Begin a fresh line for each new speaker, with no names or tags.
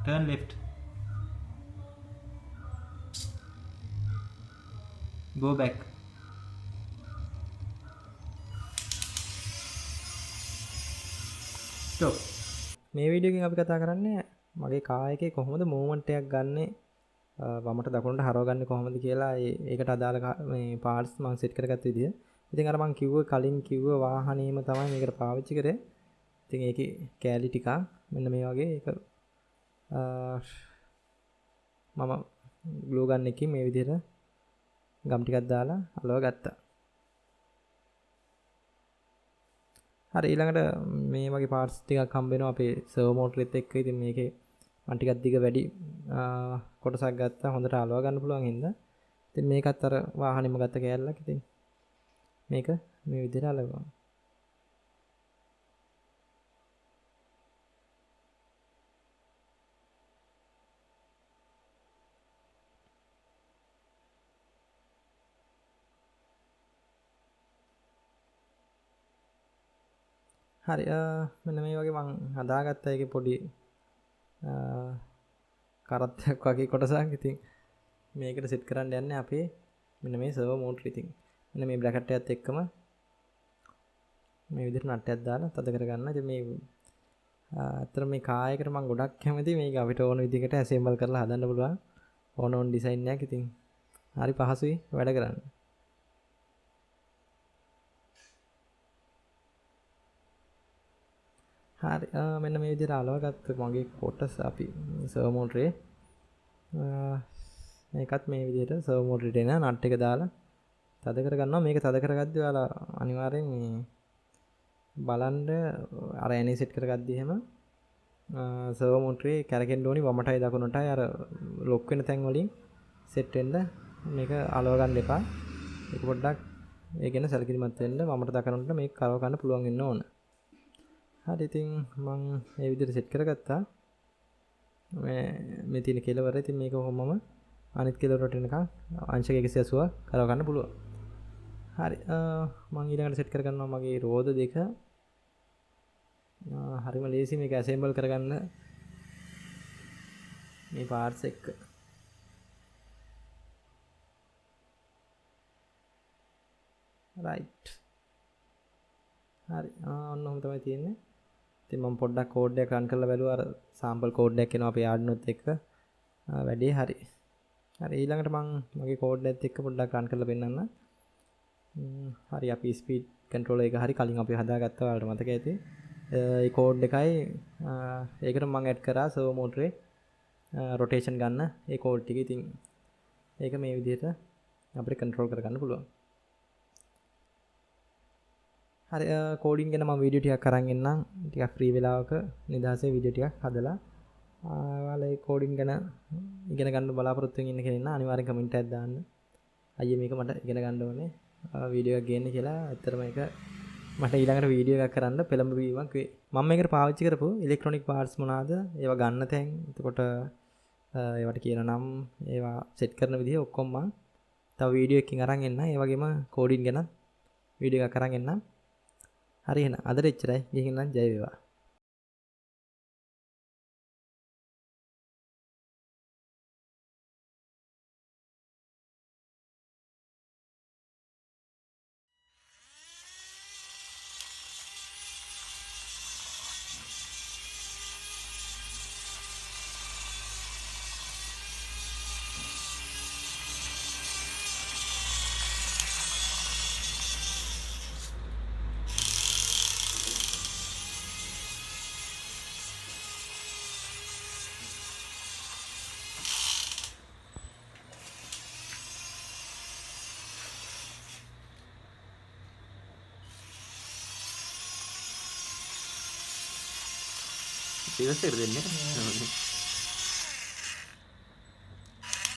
turn left, go back. Stop.
මේ video එකෙන් අපි කතා කරන්නේ මගේ කාර් එකේ කොහොමද මූවමන්ට් එකක් ගන්නෙ වමට දකුණට හරවගන්නේ කොහොමද කියලා ඒකට අදාළ මේ පාර්ට්ස් මම සෙට් කරගත්ත විදිය. ඉතින් අර මම කලින් කිව්ව වාහනේම තමයි මේකට පාවිච්චි කරේ. ඉතින් ඒකේ කෑලි ටිකක් මෙන්න මේ වගේ ඒක මම ග්ලූ ගන් එකකින් මේ විදිහට ගම් ටිකක් දාලා අලව ගත්තා. හරි ඊළඟට මේ වගේ පාර්ට්ස් ටිකක් හම්බ වෙනවා අපේ සර්වෝ මෝටරෙත් එක්ක. ඉතින් මේකේ මම ටිකක් දිග වැඩි කොටසක් ගත්තා හොඳට අලව ගන්න පුළුවන් හින්දා. ඉතින් මේකත් අර වාහනේම ගත්ත කෑල්ලක්. ඉතින් මේක මේ විදිහට අලවනවා. හරි මෙන්න මේ වගේ මම හදාගත්තා ඒකේ පොඩි කරත්තයක් වගේ කොටසක්. ඉතින් මේකට සෙට් කරන්න යන්නේ අපේ මෙන්න මේ සර්වෝ මෝටර. ඉතින් මෙන්න මේ බ්‍රැකට් එකත් එක්කම මේ විදිහට නට්ටයක් දාලා තද කරගන්න. ඉතින් මේ අතර මේ කායයකට මම ගොඩක් කැමතියි. මේක අපිට ඕන විදිහකට ඇසෙම්බල් කරලා හදන්න පුළුවන්. ඕන ඩිසයින් එකක්. ඉතින් හරි පහසුයි වැඩ කරන්න. හරි මෙන්න මේ විදිහට අලවගත්ත මගේ කොටස් අපි සර්වෝ මෝටරේ මේකත් මේ විදිහට සර්වෝ මෝටරේට එන නට් එක දාලා තද කරගන්නවා. මේක තද කරගද්දී ඔයාලා අනිවාර්යෙන් මේ බලන්න අර ඇනේ සෙට් කරගද්දී එහෙම සර්වෝ මෝටරේ කැරකෙන්න ඕනි වමටයි දකුණටයි අර ලොක් වෙන තැන් වලින් සෙට් වෙන්න මේක අලව ගන්න එපා. ඒක පොඩ්ඩක් ඒ ගැන සැලකිලිමත් වෙන්න වමට දකුණට මේක කරව ගන්න පුළුවන් වෙන්න ඕන. හරි ඉතින් මම මේ විදිහට සෙට් කරගත්තා. මේ තියෙන කෙලවර. ඉතින් මේක කොහොමම අනිත් කෙලවරට එනකන් අංශක 180 කරව ගන්න පුළුවන්. හරි මම ඊළඟට සෙට් කරගන්නවා මගේ රෝද දෙක. හරිම ලේසි මේක ඇසෙම්බල් කරගන්න මේ පාර්ට්ස් එක. රයිට්. හරි ඔන්න ඔහොම තමයි තියෙන්නේ. ඉතින් මම පොඩ්ඩක් කෝඩ් එක රන් කරලා බැලුවා. අර සාම්පල් කෝඩ් එකක් එනවා අපේ ආඩ්නොත් එක්ක. වැඩේ හරි. හරි ඊළඟට මම මගේ කෝඩ් එකත් එක්ක පොඩ්ඩක් රන් කරලා පෙන්නන්න. හරි අපි ස්පීඩ් කන්ට්‍රෝලර් එක හරි කලින් අපි හදාගත්තා ඔයාලට මතක ඇති. ඒ කෝඩ් එකයි ඒකට මම ඇඩ් කරා සර්වෝ මෝටරේ රොටේෂන් ගන්න ඒ කෝඩ් ටික. ඉතින් ඒක මේ විදිහට අපිට කන්ට්‍රෝල් කරගන්න පුළුවන්. හරි කෝඩින් ගැන මම වීඩියෝ ටිකක් අරන් එන්නම්. ටිකක් ෆ්‍රී වෙලාවක නිදහසේ වීඩියෝ ටිකක් හදලා ඔයාලා ඒ කෝඩින් ගැන ඉගෙන ගන්න බලාපොරොත්තු වෙන ඉන්න කෙනා අනිවාර්යෙන් කමෙන්ට් එකක් දාන්න. අයියේ මේක මට ඉගෙන ගන්න ඕනේ වීඩියෝ එකක් ගේන්න කියලා. ඇත්තටම මේක මට ඊළඟට වීඩියෝ එකක් කරන්න පෙළඹවීමක් වේ. මම මේකට පාවිච්චි කරපු ඉලෙක්ට්‍රොනික පාර්ට්ස් මොනවාද? ඒවා ගන්න තැන්, එතකොට ඒවට කියන නම්, ඒවා සෙට් කරන විදිහ ඔක්කොම මම තව වීඩියෝ එකකින් අරන් එන්න. ඒ වගේම කෝඩින් ගැන වීඩියෝ එකක් අරන් එන්නම්. හරි එහෙනම් අදට එච්චරයි. ගිහින් නම් ජය වේවා.
ඉවසෙර දෙන්නේ.